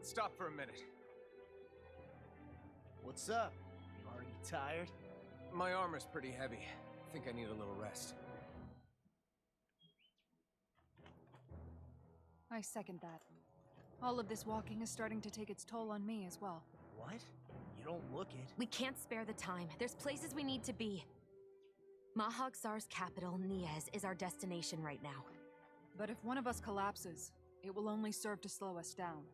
stop for a minute. What's up? You already tired? My armor's pretty heavy. Think I need a little rest. I second that. All of this walking is starting to take its toll on me as well. What? You don't look it. We can't spare the time. There's places we need to be. Mahag-Sar's capital, Niez, is our destination right now. But if one of us collapses, it will only serve to slow us down.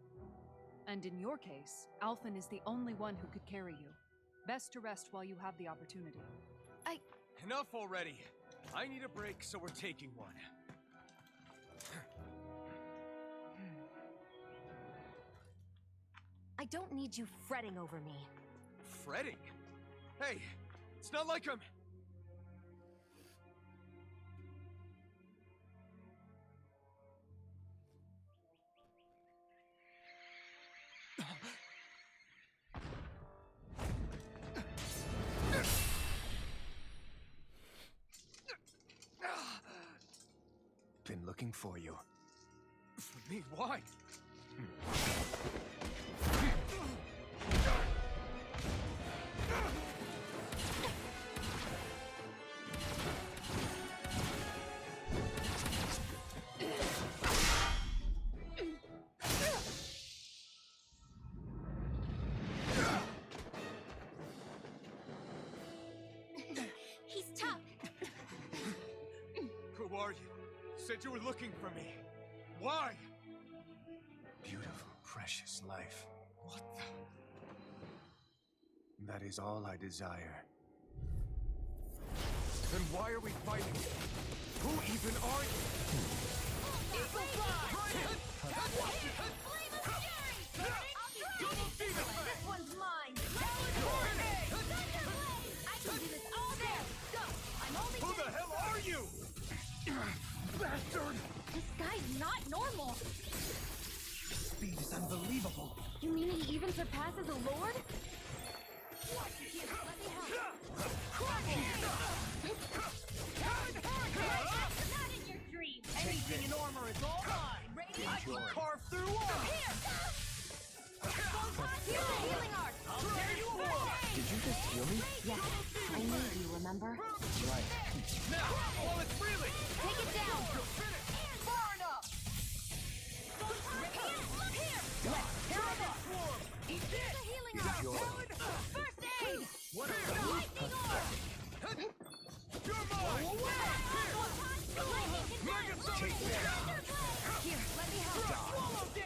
And in your case, Alphen is the only one who could carry you. Best to rest while you have the opportunity. Enough already. I need a break, so we're taking one. I don't need you fretting over me. Fretting? Hey, it's not like I'm... Been looking for you. For me? Why? He's tough. Who are you? Said you were looking for me. Why? Beautiful, precious life. What the... That is all I desire. Then why are we fighting? Who even are you? Eagle This one's mine. I can do this all day. Go. I'm only... Who the hell are you? Bastard! This guy's not normal. Speed is unbelievable. You mean he even surpasses a lord? Here, let me help. Not in your dreams. Anything in armor is all mine. Ready? I can carve through walls. Here's the healing art. I'll tear you apart. Did you just heal me? Yeah, I knew you, remember? Right. Now, while it's reeling! Take it down. Far enough. Here I go. Eat this. The healing art. Enjoy. First aid. What a Lightning orb. You're mine! Lightning confirmed. Take that. Here, let me help.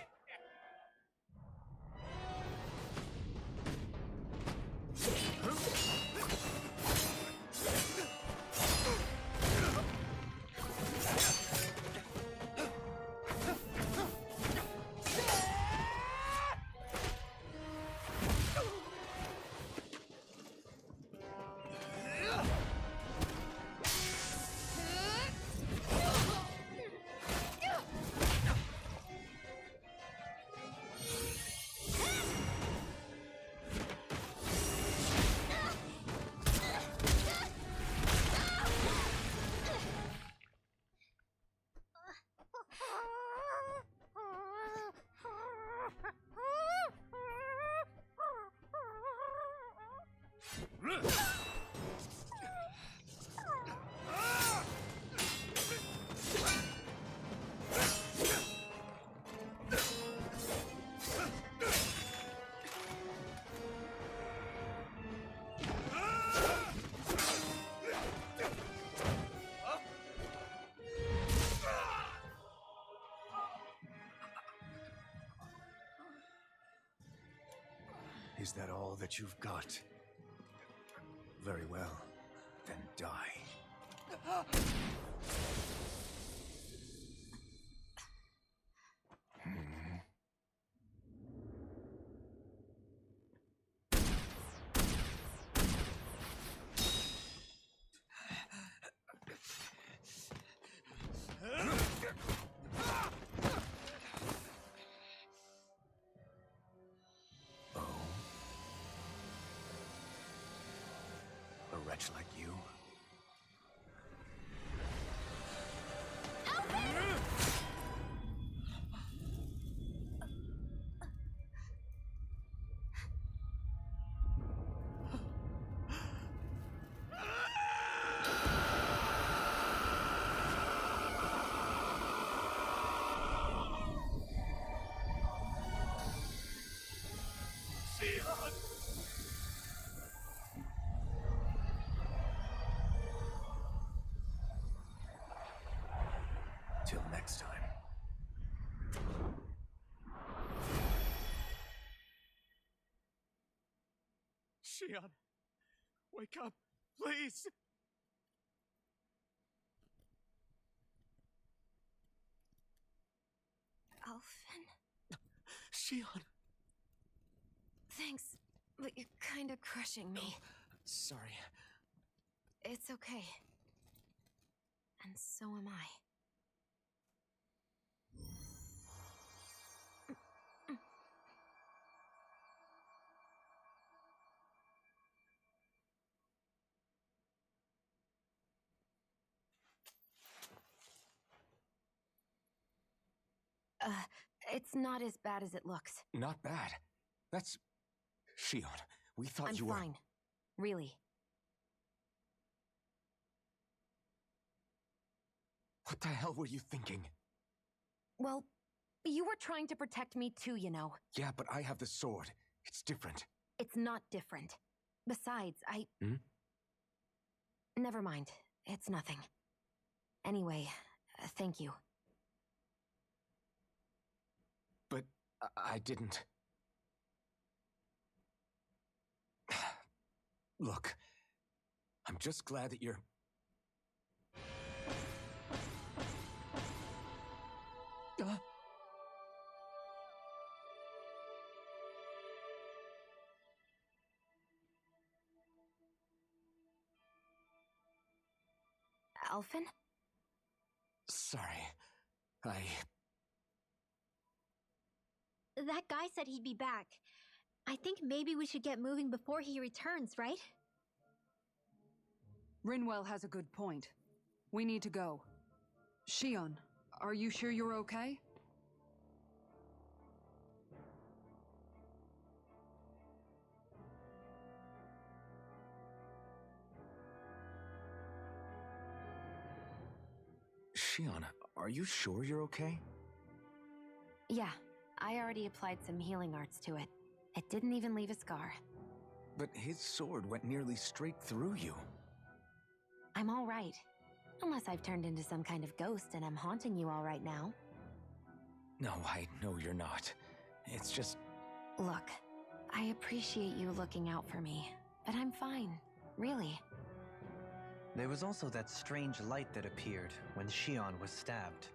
Is that all that you've got? Very well. Then die. A wretch like you? Shion, wake up, please! Alphen? Shion! Thanks, but you're kind of crushing me. Sorry. It's okay. And so am I. It's not as bad as it looks. Not bad. That's... Shion, we thought I'm you were... fine. Really. What the hell were you thinking? Well, you were trying to protect me too, you know. Yeah, but I have the sword. It's different. It's not different. Besides, Hmm? Never mind. It's nothing. Anyway, thank you. But I didn't... Look, I'm just glad that you're... Alphen? Sorry. That guy said he'd be back. I think maybe we should get moving before he returns, right? Rinwell has a good point. We need to go. Shion, are you sure you're okay? Shion, are you sure you're okay? Yeah, I already applied some healing arts to it. It didn't even leave a scar. But his sword went nearly straight through you. I'm all right. Unless I've turned into some kind of ghost and I'm haunting you all right now. No, I know you're not. It's just... Look, I appreciate you looking out for me, but I'm fine. Really. There was also that strange light that appeared when Shion was stabbed.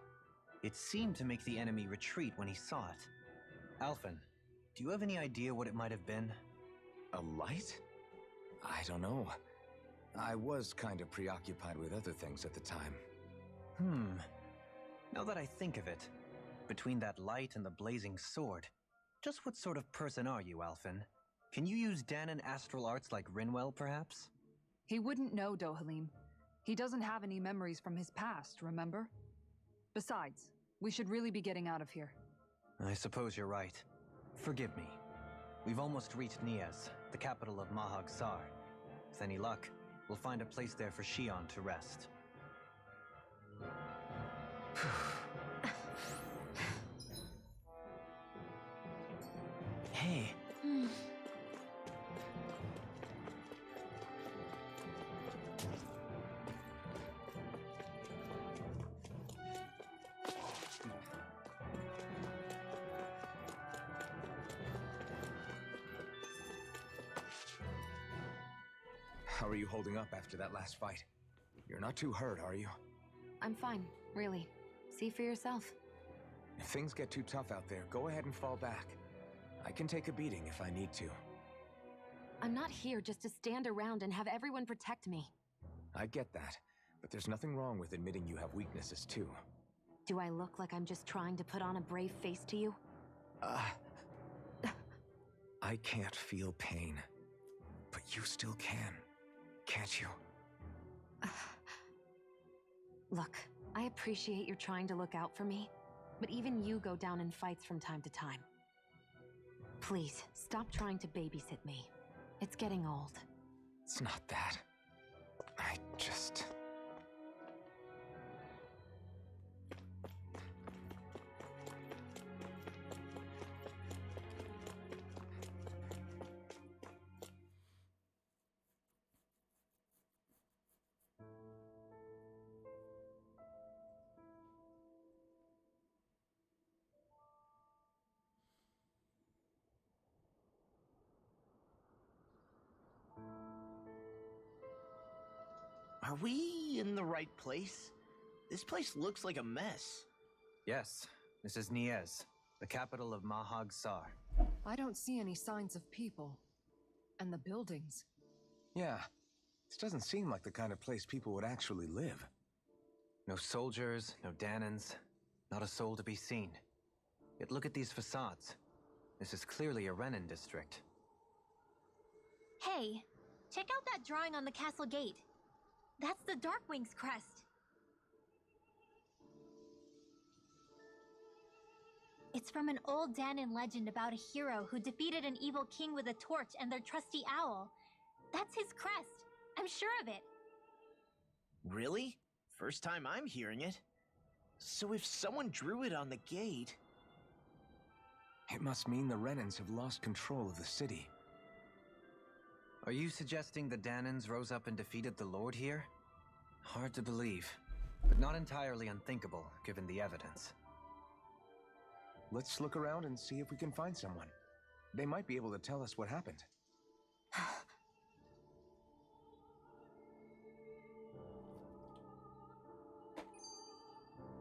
It seemed to make the enemy retreat when he saw it. Alphen, do you have any idea what it might have been? A light? I don't know. I was kind of preoccupied with other things at the time. Now that I think of it, between that light and the blazing sword, just what sort of person are you, Alphen? Can you use Danon astral arts like Rinwell, perhaps? He wouldn't know, Dohalim. He doesn't have any memories from his past, remember? Besides, we should really be getting out of here. I suppose you're right. Forgive me. We've almost reached Nias, the capital of Mahag Sar. With any luck, we'll find a place there for Shion to rest. Hey. How are you holding up after that last fight? You're not too hurt, are you? I'm fine, really. See for yourself. If things get too tough out there, go ahead and fall back. I can take a beating if I need to. I'm not here just to stand around and have everyone protect me. I get that, but there's nothing wrong with admitting you have weaknesses too. Do I look like I'm just trying to put on a brave face to you? I can't feel pain, but you still can, can't you? Look, I appreciate you're trying to look out for me, but even you go down in fights from time to time. Please, stop trying to babysit me. It's getting old. It's not that. I just... Are we in the right place? This place looks like a mess. Yes, this is Niez, the capital of Mahag Sar. I don't see any signs of people. And the buildings. Yeah, this doesn't seem like the kind of place people would actually live. No soldiers, no Danans, not a soul to be seen. Yet look at these facades. This is clearly a Renin district. Hey, check out that drawing on the castle gate. That's the Darkwing's crest. It's from an old Danan legend about a hero who defeated an evil king with a torch and their trusty owl. That's his crest. I'm sure of it. Really? First time I'm hearing it. So if someone drew it on the gate... It must mean the Renans have lost control of the city. Are you suggesting the Danans rose up and defeated the Lord here? Hard to believe, but not entirely unthinkable, given the evidence. Let's look around and see if we can find someone. They might be able to tell us what happened.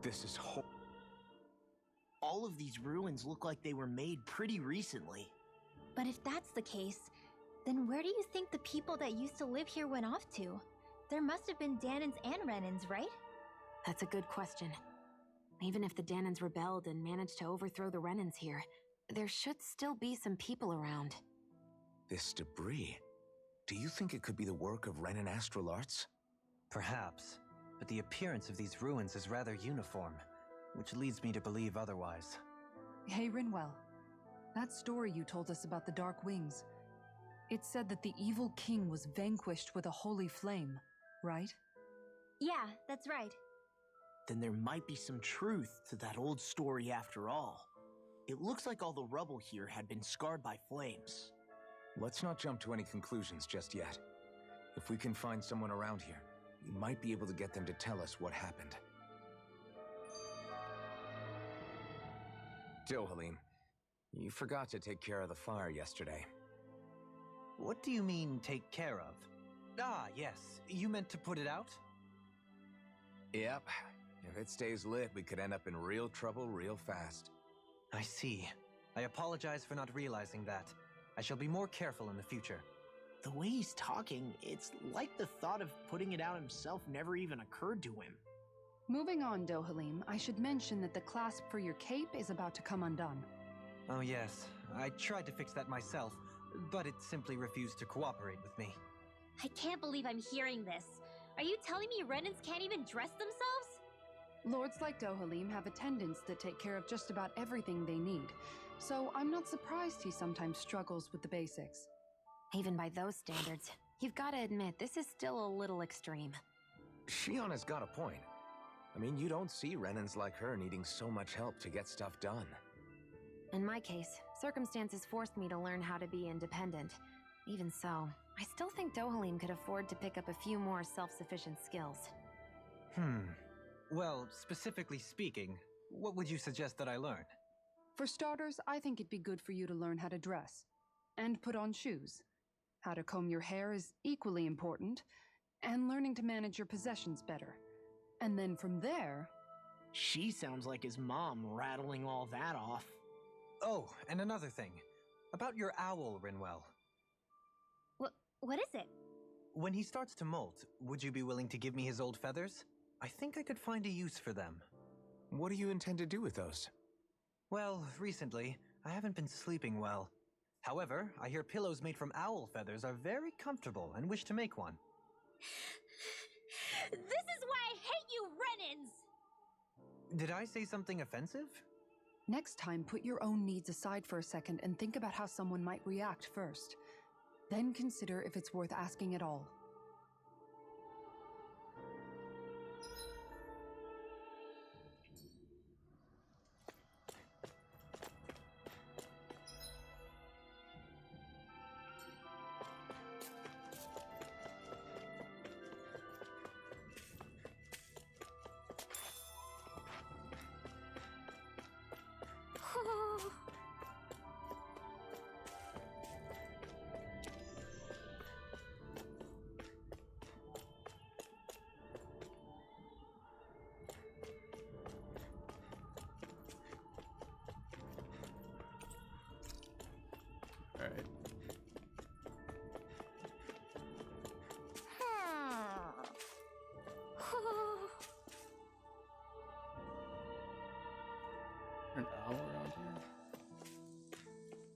This is All of these ruins look like they were made pretty recently. But if that's the case, then where do you think the people that used to live here went off to? There must have been Danans and Renans, right? That's a good question. Even if the Danans rebelled and managed to overthrow the Renans here, there should still be some people around. This debris. Do you think it could be the work of Renan astral arts? Perhaps, but the appearance of these ruins is rather uniform, which leads me to believe otherwise. Hey, Rinwell. That story you told us about the Dark Wings. It said that the evil king was vanquished with a holy flame, right? Yeah, that's right. Then there might be some truth to that old story after all. It looks like all the rubble here had been scarred by flames. Let's not jump to any conclusions just yet. If we can find someone around here, we might be able to get them to tell us what happened. Dohalim, you forgot to take care of the fire yesterday. What do you mean, take care of? Ah, yes. You meant to put it out? Yep. If it stays lit, we could end up in real trouble real fast. I see. I apologize for not realizing that. I shall be more careful in the future. The way he's talking, it's like the thought of putting it out himself never even occurred to him. Moving on, Dohalim, I should mention that the clasp for your cape is about to come undone. Oh yes, I tried to fix that myself, but it simply refused to cooperate with me. I can't believe I'm hearing this. Are you telling me Renans can't even dress themselves? Lords like Dohalim have attendants that take care of just about everything they need, so I'm not surprised he sometimes struggles with the basics. Even by those standards, you've got to admit this is still a little extreme. Shion has got a point. I mean, you don't see Renans like her needing so much help to get stuff done. In my case, circumstances forced me to learn how to be independent. Even so, I still think Dohalim could afford to pick up a few more self-sufficient skills. Well, specifically speaking, what would you suggest that I learn? For starters, I think it'd be good for you to learn how to dress. And put on shoes. How to comb your hair is equally important, and learning to manage your possessions better. And then from there... She sounds like his mom rattling all that off. Oh, and another thing. About your owl, Rinwell. What is it? When he starts to molt, would you be willing to give me his old feathers? I think I could find a use for them. What do you intend to do with those? Well, recently, I haven't been sleeping well. However, I hear pillows made from owl feathers are very comfortable and wish to make one. This is why I hate you, Renans! Did I say something offensive? Next time, put your own needs aside for a second and think about how someone might react first. Then consider if it's worth asking at all. An owl around here?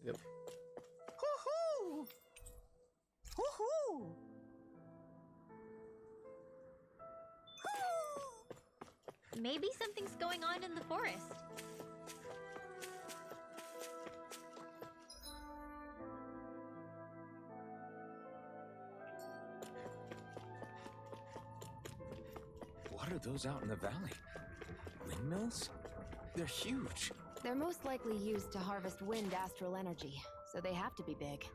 Yep. Hoo-hoo! Hoo-hoo! Maybe something's going on in the forest. What are those out in the valley? Windmills? They're huge. They're most likely used to harvest wind astral energy, so they have to be big.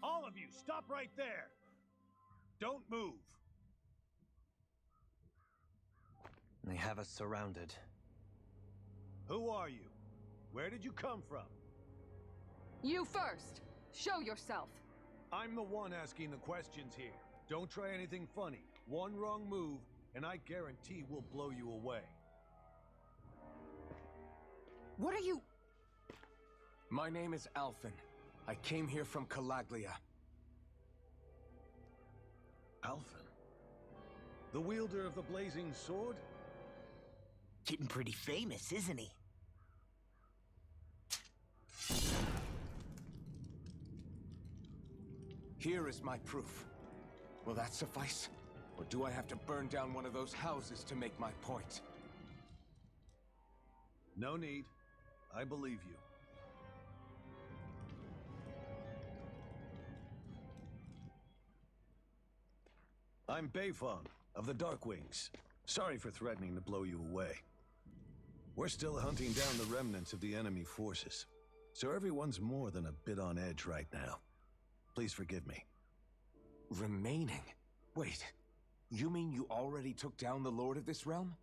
All of you, stop right there! Don't move! They have us surrounded. Who are you? Where did you come from? You first! Show yourself! I'm the one asking the questions here. Don't try anything funny. One wrong move, and I guarantee we'll blow you away. What are you... My name is Alphen. I came here from Calaglia. Alphen? The wielder of the blazing sword? Getting pretty famous, isn't he? Here is my proof. Will that suffice? Or do I have to burn down one of those houses to make my point? No need. I believe you. I'm Beifong of the Darkwings. Sorry for threatening to blow you away. We're still hunting down the remnants of the enemy forces, so everyone's more than a bit on edge right now. Please forgive me. Remaining? Wait, you mean you already took down the Lord of this realm?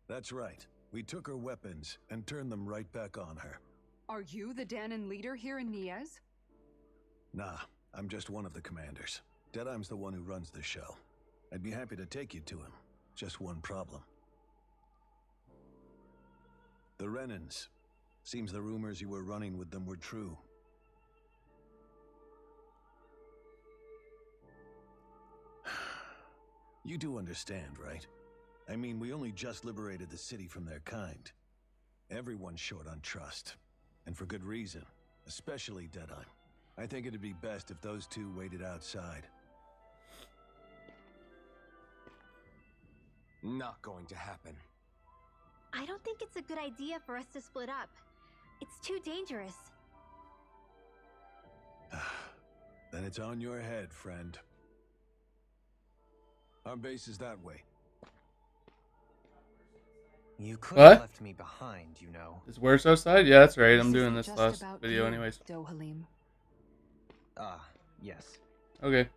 That's right. We took her weapons and turned them right back on her. Are you the Danon leader here in Niez? Nah, I'm just one of the commanders. Deadeye's the one who runs the show. I'd be happy to take you to him. Just one problem. The Renans. Seems the rumors you were running with them were true. You do understand, right? I mean, we only just liberated the city from their kind. Everyone's short on trust. And for good reason. Especially Deadeye. I think it'd be best if those two waited outside. Not going to happen. I don't think it's a good idea for us to split up. It's too dangerous. Then it's on your head, friend. Our base is that way. You could What? have left me behind, you know. Is worse outside? Yeah, that's right. I'm This doing isn't this just last about video you, anyways. Dohalim. Ah, yes. Okay.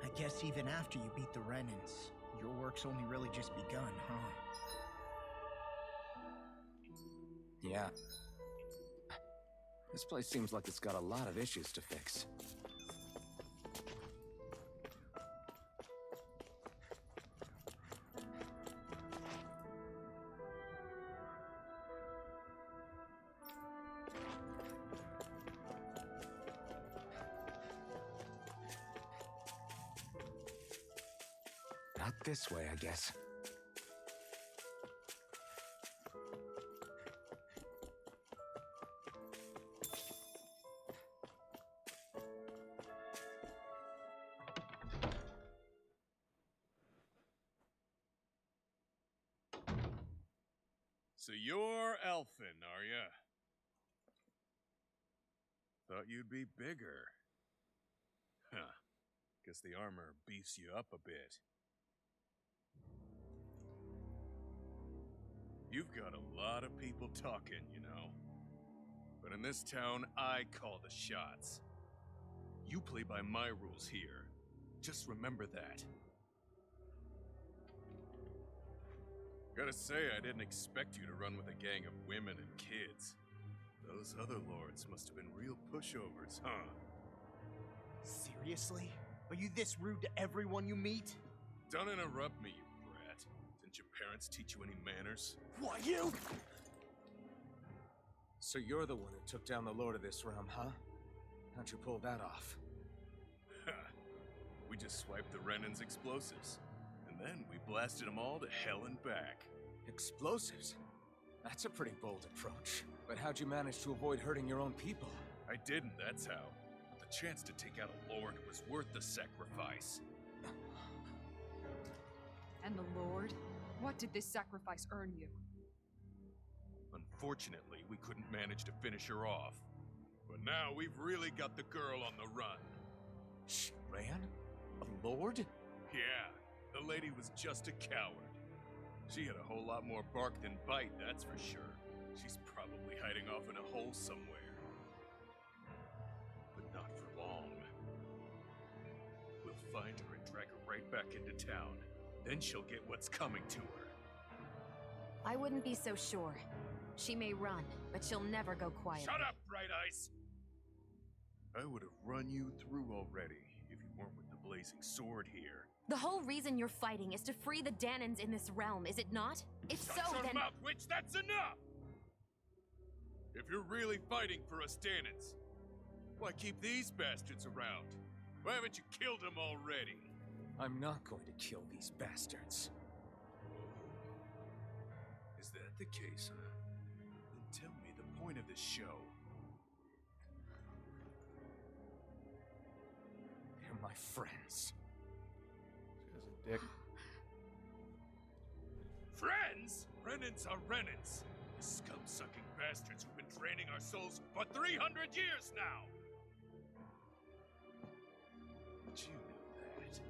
I guess even after you beat the Renans, your work's only really just begun, huh? Yeah. This place seems like it's got a lot of issues to fix. Not this way, I guess. So you're Elfin, are ya? Thought you'd be bigger. Huh. Guess the armor beefs you up a bit. You've got a lot of people talking, you know. But in this town, I call the shots. You play by my rules here. Just remember that. Gotta say, I didn't expect you to run with a gang of women and kids. Those other lords must have been real pushovers, huh? Seriously? Are you this rude to everyone you meet? Don't interrupt me, you brat. Didn't your parents teach you any manners? What, you? So you're the one who took down the lord of this realm, huh? How'd you pull that off? We just swiped the Renan's explosives. And then we blasted them all to hell and back. Explosives? That's a pretty bold approach. But how'd you manage to avoid hurting your own people? I didn't, that's how. But the chance to take out a lord was worth the sacrifice. And the Lord? What did this sacrifice earn you? Unfortunately, we couldn't manage to finish her off. But now we've really got the girl on the run. She ran? A lord? Yeah, the lady was just a coward. She had a whole lot more bark than bite, that's for sure. She's probably hiding off in a hole somewhere. But not for long. We'll find her and drag her right back into town. Then she'll get what's coming to her. I wouldn't be so sure. She may run, but she'll never go quiet. Shut up, Bright Eyes! I would have run you through already if you weren't with the blazing sword here. The whole reason you're fighting is to free the Danans in this realm, is it not? If so, Shut your then... mouth, witch! That's enough! If you're really fighting for us Danans, why keep these bastards around? Why haven't you killed them already? I'm not going to kill these bastards. Is that the case, huh? Then tell me the point of this show. They're my friends. This guy's a dick. Friends? Renans are Renans. Scum-sucking bastards who've been draining our souls for 300 years now! But you know that.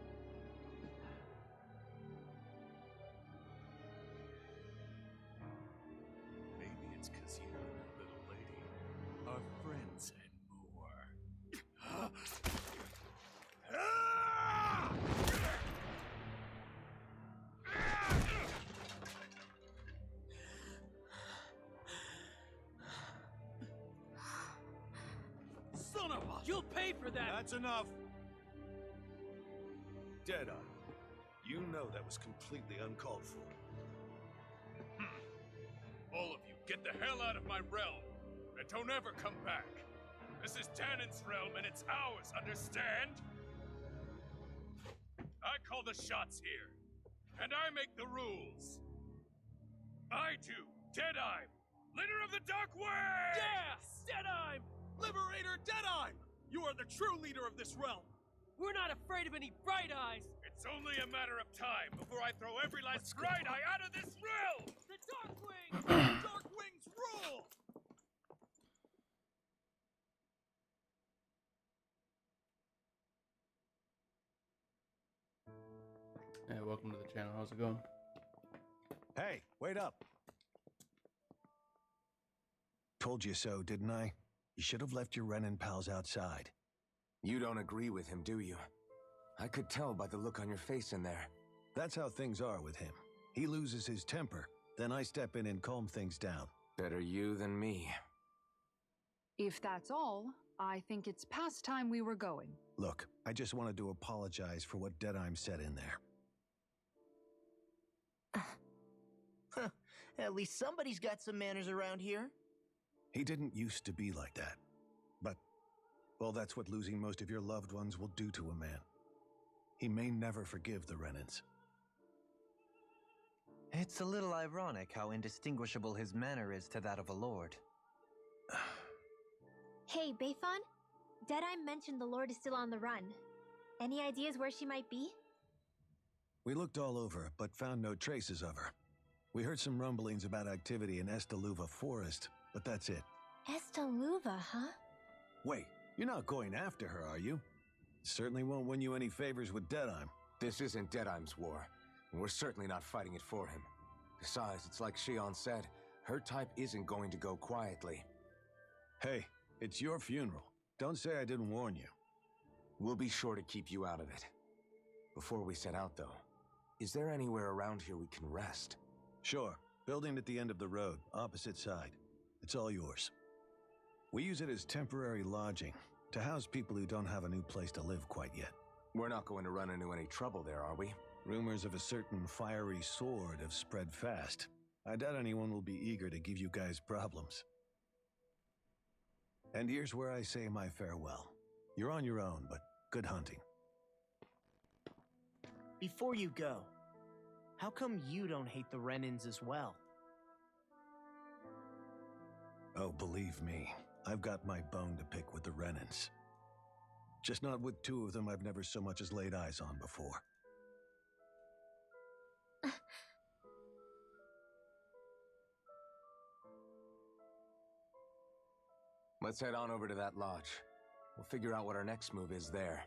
Maybe it's 'cause you, little lady, are friends and more. Son of a... You'll pay for that! That's enough! Deadeye, you know that was completely uncalled for. All of you, get the hell out of my realm! And don't ever come back! This is Danan's realm and it's ours, understand? I call the shots here. And I make the rules. I do, Deadeye, leader of the Dark Way! Yeah! Deadeye! Liberator Deadeye! You are the true leader of this realm! We're not afraid of any Bright Eyes! It's only a matter of time before I throw every last Bright Eye out of this realm! The Dark Wings! Dark Wings rule! Yeah, welcome to the channel. How's it going? Hey, wait up! Told you so, didn't I? You should have left your Renan pals outside. You don't agree with him, do you? I could tell by the look on your face in there. That's how things are with him. He loses his temper, then I step in and calm things down. Better you than me. If that's all, I think it's past time we were going. Look, I just wanted to apologize for what Deadeye said in there. At least somebody's got some manners around here. He didn't used to be like that. But, well, that's what losing most of your loved ones will do to a man. He may never forgive the Renans. It's a little ironic how indistinguishable his manner is to that of a lord. Hey, Bayfon? Deadeye mentioned the Lord is still on the run. Any ideas where she might be? We looked all over, but found no traces of her. We heard some rumblings about activity in Estaluva Forest, but that's it. Estaluva, huh? Wait, you're not going after her, are you? Certainly won't win you any favors with Deadeye. This isn't Deadeye's war, and we're certainly not fighting it for him. Besides, it's like Shion said, her type isn't going to go quietly. Hey, it's your funeral. Don't say I didn't warn you. We'll be sure to keep you out of it. Before we set out, though, is there anywhere around here we can rest? Sure. Building at the end of the road, opposite side. It's all yours. We use it as temporary lodging, to house people who don't have a new place to live quite yet. We're not going to run into any trouble there, are we? Rumors of a certain fiery sword have spread fast. I doubt anyone will be eager to give you guys problems. And here's where I say my farewell. You're on your own, but good hunting. Before you go, how come you don't hate the Renans as well? Oh, believe me, I've got my bone to pick with the Renans. Just not with two of them I've never so much as laid eyes on before. Let's head on over to that lodge. We'll figure out what our next move is there.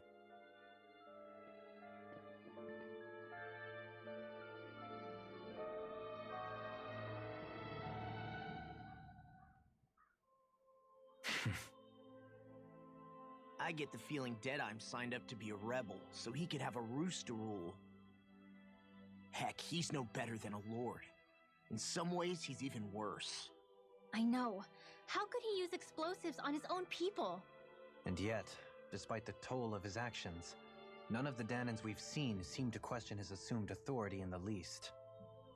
I get the feeling Deadeye's signed up to be a rebel, so he could have a roost to rule. Heck, he's no better than a lord. In some ways, he's even worse. I know. How could he use explosives on his own people? And yet, despite the toll of his actions, none of the Danans we've seen seem to question his assumed authority in the least.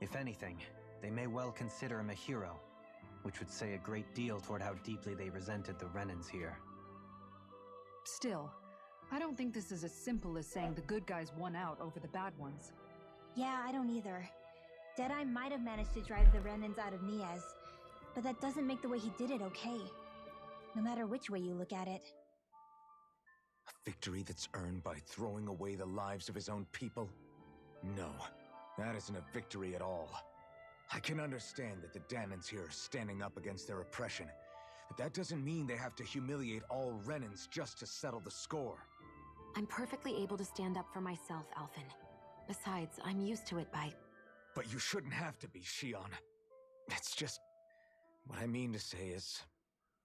If anything, they may well consider him a hero, which would say a great deal toward how deeply they resented the Renans here. Still, I don't think this is as simple as saying the good guys won out over the bad ones. Yeah, I don't either. Deadeye might have managed to drive the Renans out of Niaz, but that doesn't make the way he did it okay. No matter which way you look at it. A victory that's earned by throwing away the lives of his own people? No, that isn't a victory at all. I can understand that the Danans here are standing up against their oppression, but that doesn't mean they have to humiliate all Renans just to settle the score. I'm perfectly able to stand up for myself, Alphen. Besides, I'm used to it by... But you shouldn't have to be, Shion. It's just... What I mean to say is,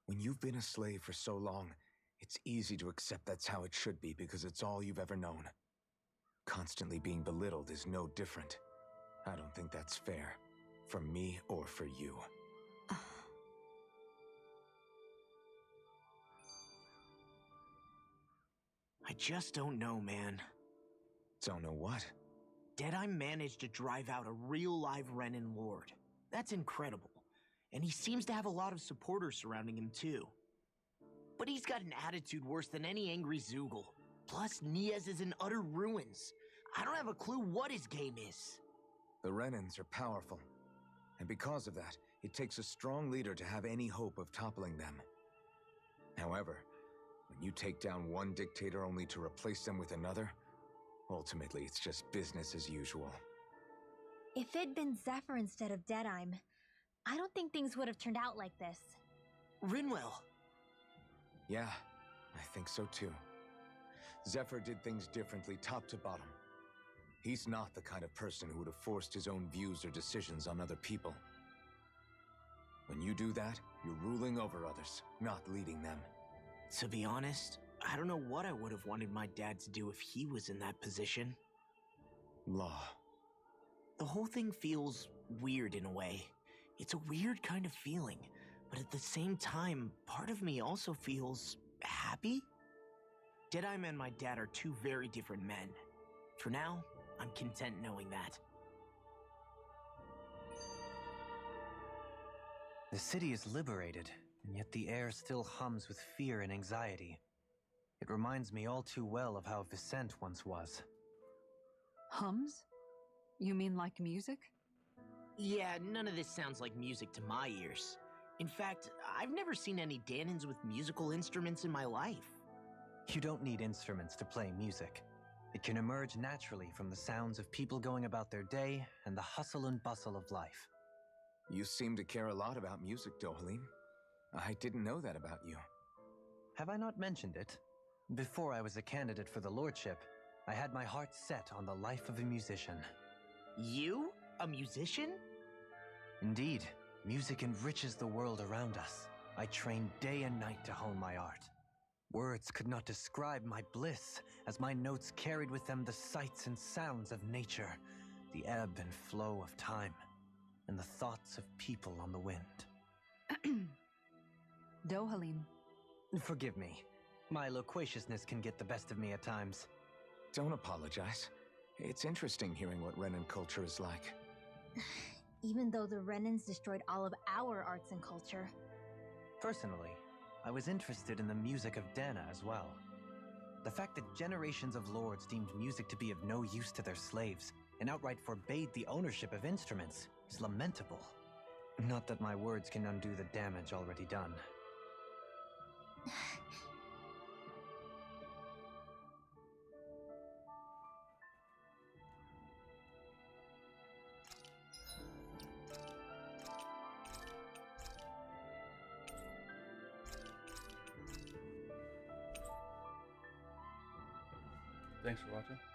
when you've been a slave for so long, it's easy to accept that's how it should be because it's all you've ever known. Constantly being belittled is no different. I don't think that's fair. For me or for you. I just don't know, man. Don't know what? Deadeye managed to drive out a real live Renan lord. That's incredible. And he seems to have a lot of supporters surrounding him too. But he's got an attitude worse than any angry Zoogle. Plus, Niaz is in utter ruins. I don't have a clue what his game is. The Renans are powerful. And because of that, it takes a strong leader to have any hope of toppling them. However, when you take down one dictator only to replace them with another, ultimately it's just business as usual. If it'd been Zephyr instead of Deadeye, I don't think things would have turned out like this. Rinwell. Yeah, I think so too. Zephyr did things differently top to bottom. He's not the kind of person who would have forced his own views or decisions on other people. When you do that, you're ruling over others, not leading them. To be honest, I don't know what I would have wanted my dad to do if he was in that position. Law. The whole thing feels weird in a way. It's a weird kind of feeling, but at the same time, part of me also feels happy. Deadeye and my dad are two very different men. For now, I'm content knowing that. The city is liberated, and yet the air still hums with fear and anxiety. It reminds me all too well of how Vicente once was. Hums? You mean like music? Yeah, none of this sounds like music to my ears. In fact, I've never seen any Danans with musical instruments in my life. You don't need instruments to play music. It can emerge naturally from the sounds of people going about their day and the hustle and bustle of life. You seem to care a lot about music, Dohalim. I didn't know that about you. Have I not mentioned it? Before I was a candidate for the lordship, I had my heart set on the life of a musician. You? A musician? Indeed, music enriches the world around us. I trained day and night to hone my art. Words could not describe my bliss, as my notes carried with them the sights and sounds of nature, the ebb and flow of time, and the thoughts of people on the wind. Dohalim. Forgive me. My loquaciousness can get the best of me at times. Don't apologize. It's interesting hearing what Renan culture is like. Even though the Renans destroyed all of our arts and culture. Personally, I was interested in the music of Dana as well. The fact that generations of lords deemed music to be of no use to their slaves and outright forbade the ownership of instruments is lamentable. Not that my words can undo the damage already done. Thanks for watching.